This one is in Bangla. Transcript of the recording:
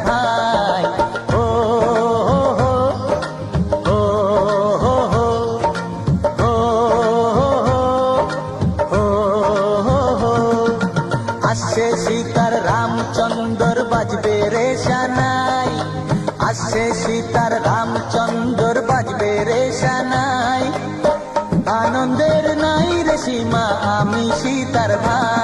ভাই। ও ও আসছে সীতার রামচন্দ্র বাজবে রে শানাই, আসছে সীতার রামচন্দ্র বাজবে রে শানাই। আনন্দের নাই রে সীমা, আমি সীতার ভাই।